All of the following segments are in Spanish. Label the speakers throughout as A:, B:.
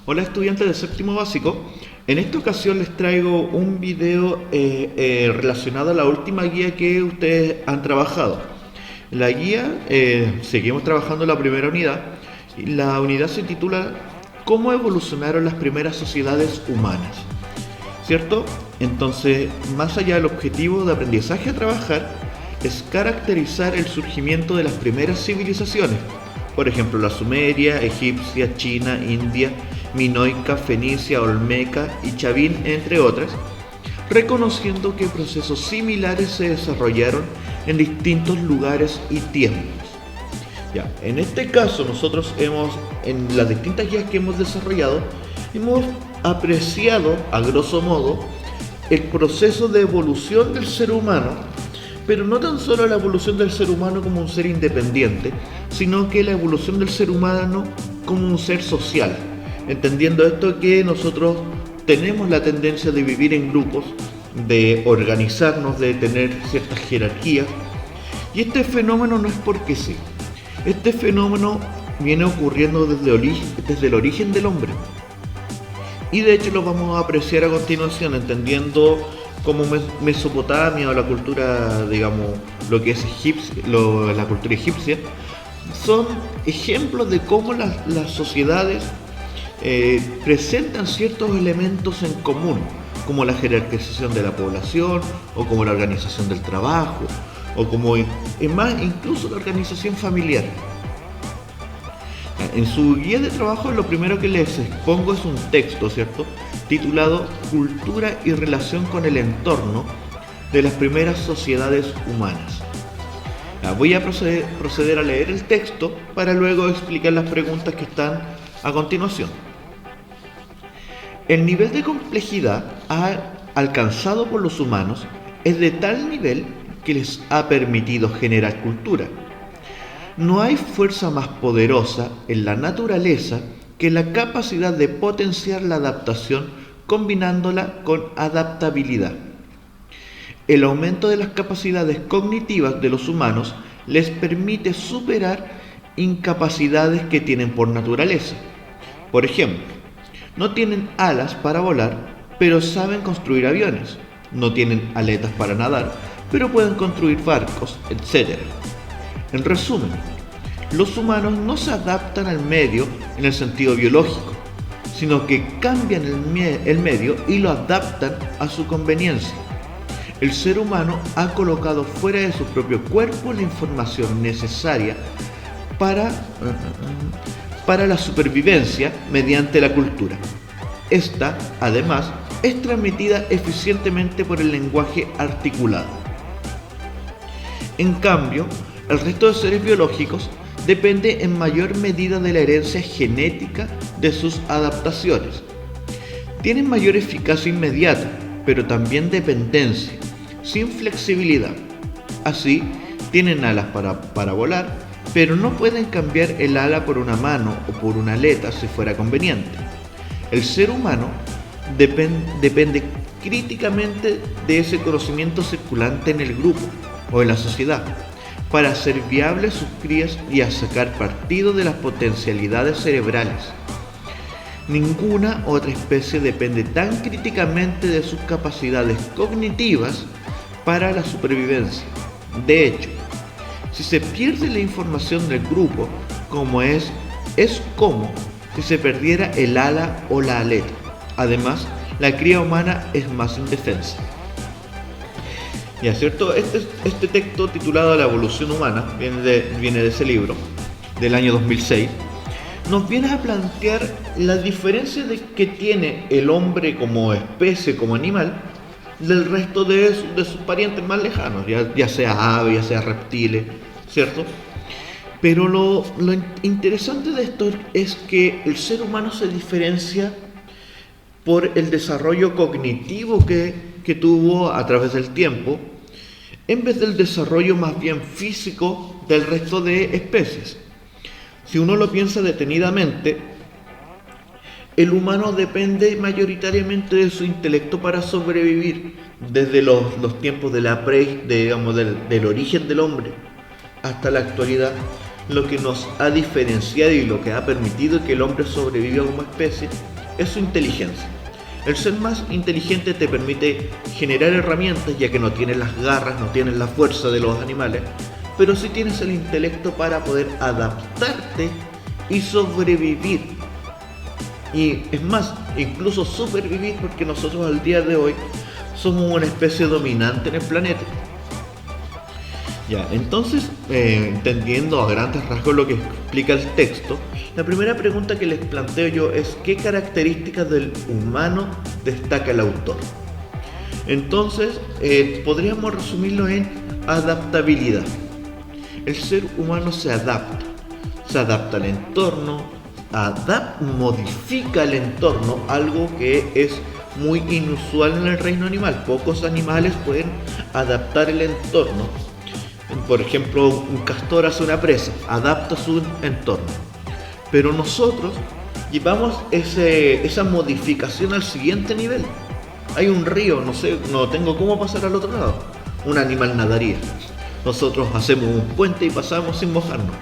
A: Hola estudiantes de séptimo básico, en esta ocasión les traigo un video relacionado a la última guía que ustedes han trabajado. La guía, seguimos trabajando la primera unidad y la unidad se titula ¿Cómo evolucionaron las primeras sociedades humanas? ¿Cierto? Entonces, más allá del objetivo de aprendizaje a trabajar, es caracterizar el surgimiento de las primeras civilizaciones, por ejemplo la sumeria, egipcia, china, india, minoica, fenicia, olmeca y chavín, entre otras, reconociendo que procesos similares se desarrollaron en distintos lugares y tiempos. Ya, en este caso nosotros en las distintas guías que hemos desarrollado, hemos apreciado a grosso modo el proceso de evolución del ser humano, pero no tan solo la evolución del ser humano como un ser independiente, sino que la evolución del ser humano como un ser social, entendiendo esto que nosotros tenemos la tendencia de vivir en grupos, de organizarnos, de tener ciertas jerarquías, y este fenómeno no es porque sí. Este fenómeno viene ocurriendo desde el origen del hombre. Y de hecho lo vamos a apreciar a continuación, entendiendo como Mesopotamia o la cultura, digamos, lo que es la cultura egipcia, son ejemplos de cómo las sociedades presentan ciertos elementos en común, como la jerarquización de la población, o como la organización del trabajo, o como incluso la organización familiar. En su guía de trabajo lo primero que les expongo es un texto, ¿cierto?, titulado Cultura y relación con el entorno de las primeras sociedades humanas. Voy a proceder a leer el texto para luego explicar las preguntas que están a continuación. El nivel de complejidad alcanzado por los humanos es de tal nivel que les ha permitido generar cultura. No hay fuerza más poderosa en la naturaleza que la capacidad de potenciar la adaptación combinándola con adaptabilidad. El aumento de las capacidades cognitivas de los humanos les permite superar incapacidades que tienen por naturaleza. Por ejemplo, no tienen alas para volar, pero saben construir aviones. No tienen aletas para nadar, pero pueden construir barcos, etc. En resumen, los humanos no se adaptan al medio en el sentido biológico, sino que cambian el medio y lo adaptan a su conveniencia. El ser humano ha colocado fuera de su propio cuerpo la información necesaria para la supervivencia mediante la cultura. Esta, además, es transmitida eficientemente por el lenguaje articulado. En cambio, el resto de seres biológicos depende en mayor medida de la herencia genética de sus adaptaciones. Tienen mayor eficacia inmediata, pero también dependencia, sin flexibilidad. Así, tienen alas para volar, pero no pueden cambiar el ala por una mano o por una aleta si fuera conveniente. El ser humano depende críticamente de ese conocimiento circulante en el grupo o en la sociedad para hacer viables sus crías y a sacar partido de las potencialidades cerebrales. Ninguna otra especie depende tan críticamente de sus capacidades cognitivas para la supervivencia. De hecho, si se pierde la información del grupo, es como si se perdiera el ala o la aleta. Además, la cría humana es más indefensa. Ya, ¿cierto? Este texto titulado La evolución humana viene de ese libro del año 2006. Nos viene a plantear la diferencia que tiene el hombre como especie, como animal, del resto de sus parientes más lejanos, ya sea aves, ya sea reptiles, ¿cierto? Pero lo interesante de esto es que el ser humano se diferencia por el desarrollo cognitivo que tuvo a través del tiempo, en vez del desarrollo más bien físico del resto de especies. Si uno lo piensa detenidamente, el humano depende mayoritariamente de su intelecto para sobrevivir, desde los tiempos del origen del hombre hasta la actualidad. Lo que nos ha diferenciado y lo que ha permitido que el hombre sobreviva como especie es su inteligencia. El ser más inteligente te permite generar herramientas, ya que no tienes las garras, no tienes la fuerza de los animales, pero sí tienes el intelecto para poder adaptarte y sobrevivir. Y es más, incluso supervivir, porque nosotros al día de hoy somos una especie dominante en el planeta. Ya, entonces, entendiendo a grandes rasgos lo que explica el texto, la primera pregunta que les planteo yo es: ¿qué características del humano destaca el autor? Entonces, podríamos resumirlo en adaptabilidad. El ser humano se adapta al entorno, modifica el entorno, algo que es muy inusual en el reino animal. Pocos animales pueden adaptar el entorno. Por ejemplo, un castor hace una presa, adapta su entorno. Pero nosotros llevamos esa modificación al siguiente nivel. Hay un río, no tengo cómo pasar al otro lado. Un animal nadaría. Nosotros hacemos un puente y pasamos sin mojarnos.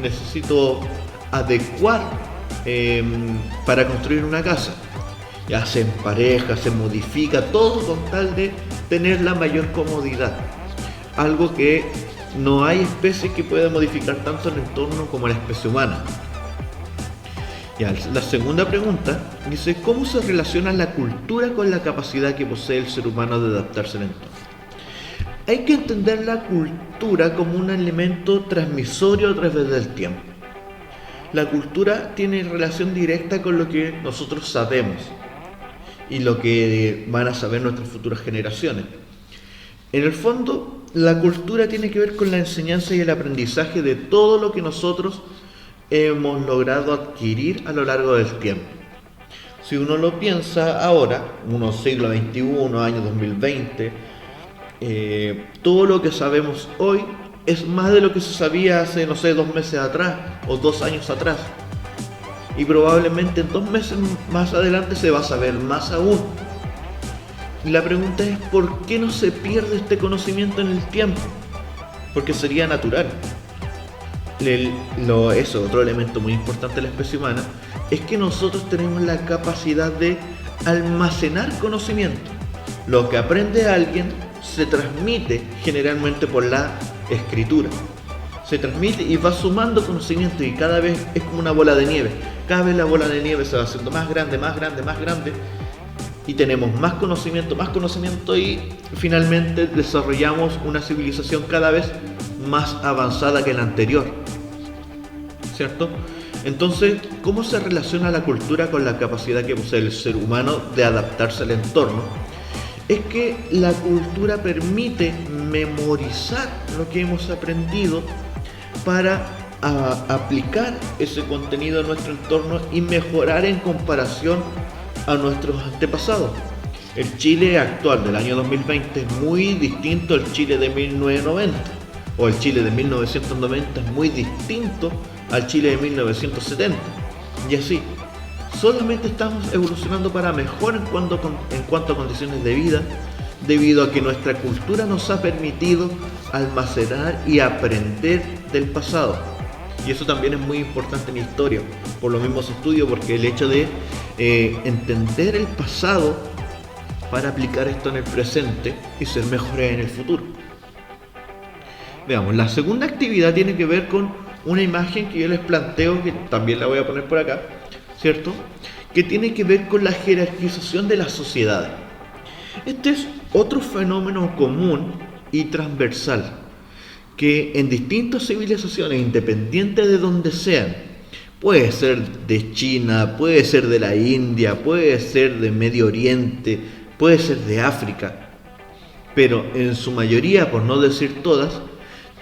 A: Necesito adecuar para construir una casa. Ya se empareja, se modifica, todo con tal de tener la mayor comodidad. Algo que no hay especie que pueda modificar tanto el entorno como la especie humana. Ya, la segunda pregunta dice: ¿cómo se relaciona la cultura con la capacidad que posee el ser humano de adaptarse al entorno? Hay que entender la cultura como un elemento transmisorio a través del tiempo. La cultura tiene relación directa con lo que nosotros sabemos y lo que van a saber nuestras futuras generaciones. En el fondo, la cultura tiene que ver con la enseñanza y el aprendizaje de todo lo que nosotros hemos logrado adquirir a lo largo del tiempo. Si uno lo piensa ahora, unos siglo XXI, año 2020, todo lo que sabemos hoy es más de lo que se sabía hace, 2 meses atrás o 2 años atrás. Y probablemente en 2 meses más adelante se va a saber más aún. Y la pregunta es: ¿por qué no se pierde este conocimiento en el tiempo? Porque sería natural. Otro elemento muy importante de la especie humana es que nosotros tenemos la capacidad de almacenar conocimiento. Lo que aprende alguien se transmite generalmente por la escritura. Se transmite y va sumando conocimiento, y cada vez es como una bola de nieve. Cada vez la bola de nieve se va haciendo más grande, más grande, más grande, y tenemos más conocimiento, y finalmente desarrollamos una civilización cada vez más avanzada que la anterior, ¿cierto? Entonces, ¿cómo se relaciona la cultura con la capacidad que posee el ser humano de adaptarse al entorno? Es que la cultura permite memorizar lo que hemos aprendido para aplicar ese contenido en nuestro entorno y mejorar en comparación a nuestros antepasados. El Chile actual del año 2020 es muy distinto al Chile de 1990, o el Chile de 1990 es muy distinto al Chile de 1970, y así. Solamente estamos evolucionando para mejor en cuanto a condiciones de vida, debido a que nuestra cultura nos ha permitido almacenar y aprender del pasado. Y eso también es muy importante en historia. Por lo mismo se estudia, porque el hecho de entender el pasado para aplicar esto en el presente y ser mejores en el futuro. Veamos, la segunda actividad tiene que ver con una imagen que yo les planteo, que también la voy a poner por acá, ¿cierto? Que tiene que ver con la jerarquización de las sociedades. Este es otro fenómeno común y transversal que en distintas civilizaciones, independiente de donde sean, puede ser de China, puede ser de la India, puede ser de Medio Oriente, puede ser de África, pero en su mayoría, por no decir todas,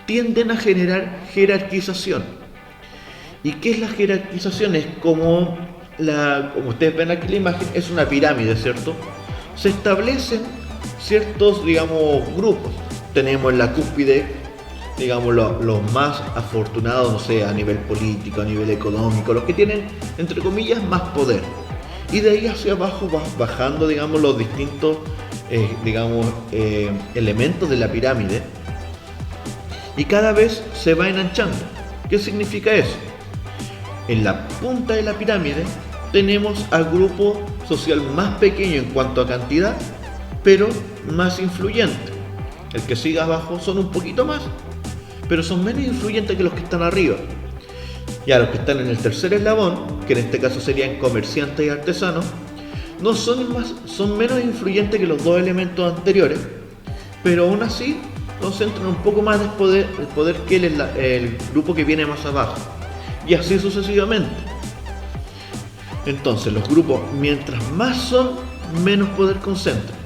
A: tienden a generar jerarquización. ¿Y qué es la jerarquización? Es como ustedes ven aquí la imagen, es una pirámide, ¿cierto? Se establecen ciertos, grupos. Tenemos en la cúspide, los más afortunados, a nivel político, a nivel económico, los que tienen, entre comillas, más poder. Y de ahí hacia abajo va bajando, los distintos, elementos de la pirámide. Y cada vez se va enanchando. ¿Qué significa eso? en la punta de la pirámide tenemos al grupo social más pequeño en cuanto a cantidad, pero más influyente. El que sigue abajo son un poquito más, pero son menos influyentes que los que están arriba. Ya los que están en el tercer eslabón, que en este caso serían comerciantes y artesanos, no son menos influyentes que los dos elementos anteriores, pero aún así concentran un poco más el poder que el grupo que viene más abajo, y así sucesivamente. Entonces los grupos, mientras más son, menos poder concentran,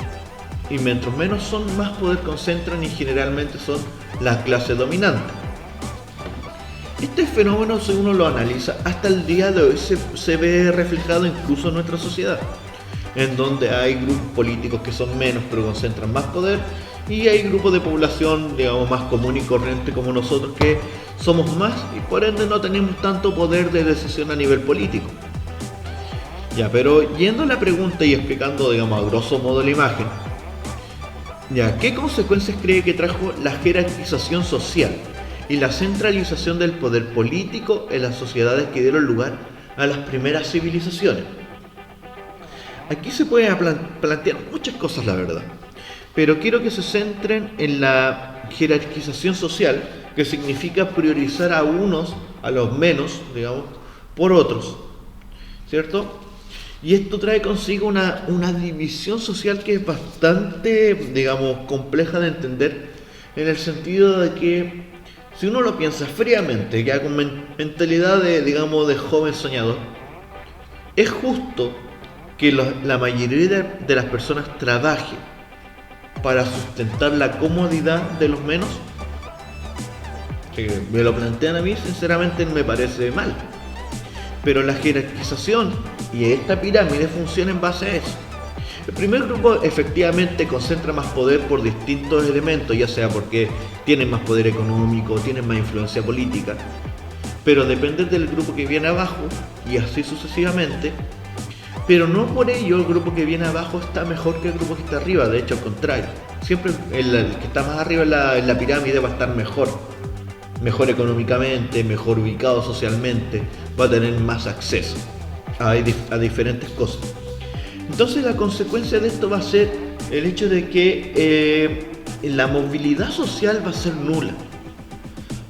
A: y mientras menos son, más poder concentran, y generalmente son la clase dominante. Este fenómeno, si uno lo analiza, hasta el día de hoy se ve reflejado incluso en nuestra sociedad, en donde hay grupos políticos que son menos pero concentran más poder, y hay grupos de población, digamos, más común y corriente como nosotros, que somos más y por ende no tenemos tanto poder de decisión a nivel político. Ya, pero yendo a la pregunta y explicando, digamos, a grosso modo la imagen, ya, ¿qué consecuencias cree que trajo la jerarquización social y la centralización del poder político en las sociedades que dieron lugar a las primeras civilizaciones? Aquí se pueden plantear muchas cosas, la verdad, pero quiero que se centren en la jerarquización social, que significa priorizar a unos, a los menos, digamos, por otros, ¿cierto? Y esto trae consigo una división social que es bastante, digamos, compleja de entender, en el sentido de que, si uno lo piensa fríamente, ya con mentalidad de, digamos, de joven soñador, es justo que la mayoría de las personas trabaje para sustentar la comodidad de los menos. Si me lo plantean a mí, sinceramente me parece mal. Pero la jerarquización y esta pirámide funciona en base a eso. El primer grupo efectivamente concentra más poder por distintos elementos, ya sea porque tienen más poder económico, tienen más influencia política, pero depende del grupo que viene abajo y así sucesivamente. Pero no por ello el grupo que viene abajo está mejor que el grupo que está arriba, de hecho al contrario. Siempre el que está más arriba en la pirámide va a estar mejor económicamente, mejor ubicado socialmente, va a tener más acceso a diferentes cosas. Entonces la consecuencia de esto va a ser el hecho de que la movilidad social va a ser nula.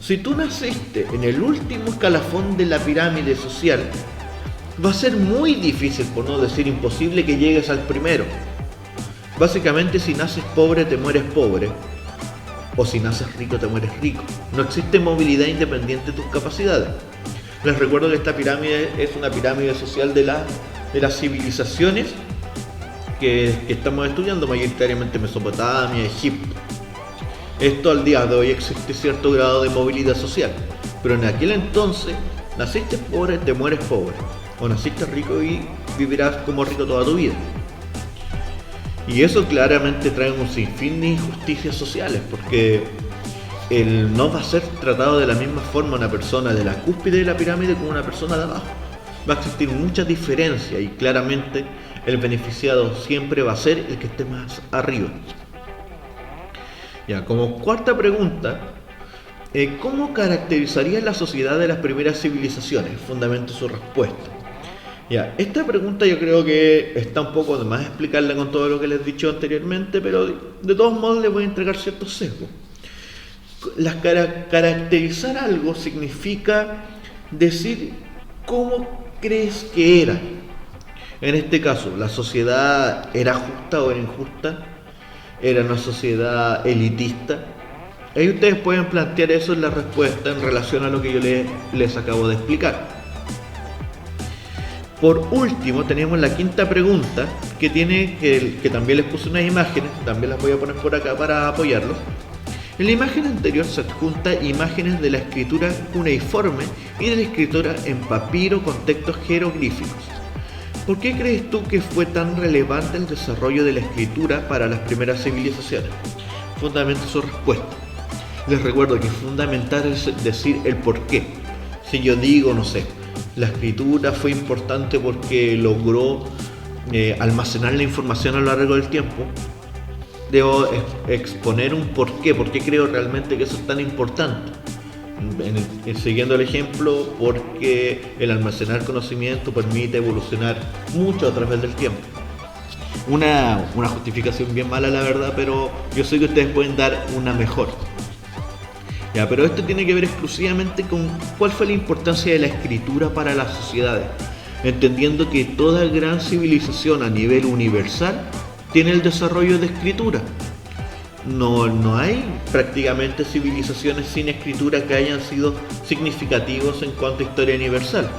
A: Si tú naciste en el último escalafón de la pirámide social, va a ser muy difícil, por no decir imposible, que llegues al primero. Básicamente, si naces pobre, te mueres pobre, o si naces rico, te mueres rico. No existe movilidad independiente de tus capacidades. Les recuerdo que esta pirámide es una pirámide social de las civilizaciones que estamos estudiando, mayoritariamente Mesopotamia, Egipto. Esto al día de hoy existe cierto grado de movilidad social, pero en aquel entonces, naciste pobre, te mueres pobre, o naciste rico y vivirás como rico toda tu vida. Y eso claramente trae un sinfín de injusticias sociales, porque no va a ser tratado de la misma forma una persona de la cúspide de la pirámide como una persona de abajo. Va a existir mucha diferencia y claramente el beneficiado siempre va a ser el que esté más arriba. Ya, como cuarta pregunta, ¿cómo caracterizaría la sociedad de las primeras civilizaciones? Fundamento su respuesta. Ya, esta pregunta yo creo que está un poco de más explicarla con todo lo que les he dicho anteriormente, pero de todos modos les voy a entregar ciertos sesgos. Caracterizar algo significa decir cómo crees que era. En este caso, ¿la sociedad era justa o era injusta? ¿Era una sociedad elitista? Ahí ustedes pueden plantear eso en la respuesta en relación a lo que yo les acabo de explicar. Por último, tenemos la quinta pregunta, que también les puse unas imágenes, también las voy a poner por acá para apoyarlos. En la imagen anterior se adjunta imágenes de la escritura cuneiforme y de la escritura en papiro con textos jeroglíficos. ¿Por qué crees tú que fue tan relevante el desarrollo de la escritura para las primeras civilizaciones? Fundamenta su respuesta. Les recuerdo que fundamental es decir el por qué. Si yo digo, no sé, la escritura fue importante porque logró almacenar la información a lo largo del tiempo, debo exponer un por qué creo realmente que eso es tan importante. siguiendo el ejemplo, porque el almacenar conocimiento permite evolucionar mucho a través del tiempo. Una justificación bien mala, la verdad, pero yo sé que ustedes pueden dar una mejor. Ya, pero esto tiene que ver exclusivamente con cuál fue la importancia de la escritura para las sociedades, entendiendo que toda gran civilización a nivel universal tiene el desarrollo de escritura. No hay prácticamente civilizaciones sin escritura que hayan sido significativos en cuanto a historia universal.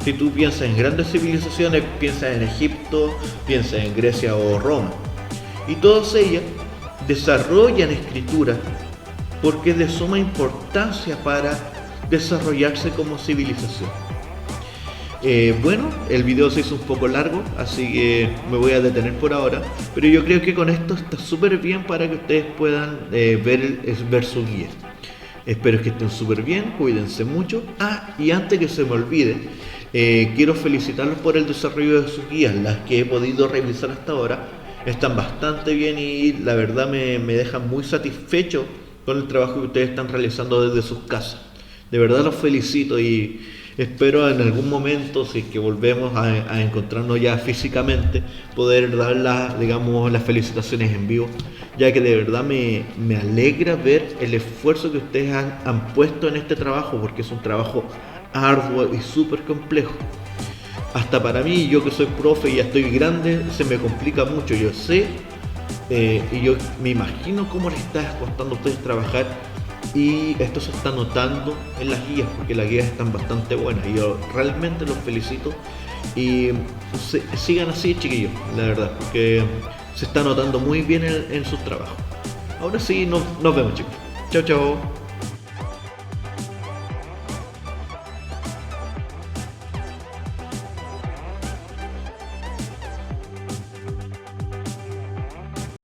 A: Si tú piensas en grandes civilizaciones, piensas en Egipto, piensas en Grecia o Roma. Y todas ellas desarrollan escritura porque es de suma importancia para desarrollarse como civilización. Bueno, el video se hizo un poco largo, así que me voy a detener por ahora, pero yo creo que con esto está súper bien para que ustedes puedan ver su guía. Espero que estén súper bien, cuídense mucho. Y antes que se me olvide, quiero felicitarlos por el desarrollo de sus guías. Las que he podido revisar hasta ahora están bastante bien y la verdad me dejan muy satisfecho con el trabajo que ustedes están realizando desde sus casas. De verdad los felicito y espero en algún momento, si es que volvemos a encontrarnos ya físicamente, poder dar las felicitaciones en vivo, ya que de verdad me alegra ver el esfuerzo que ustedes han puesto en este trabajo, porque es un trabajo arduo y súper complejo. Hasta para mí, yo que soy profe y ya estoy grande, se me complica mucho, yo sé, y yo me imagino cómo les está costando a ustedes trabajar. Y esto se está notando en las guías, porque las guías están bastante buenas y yo realmente los felicito y sigan así, chiquillos, la verdad, porque se está notando muy bien en sus trabajos. Ahora sí, nos vemos, chicos. Chao, chao.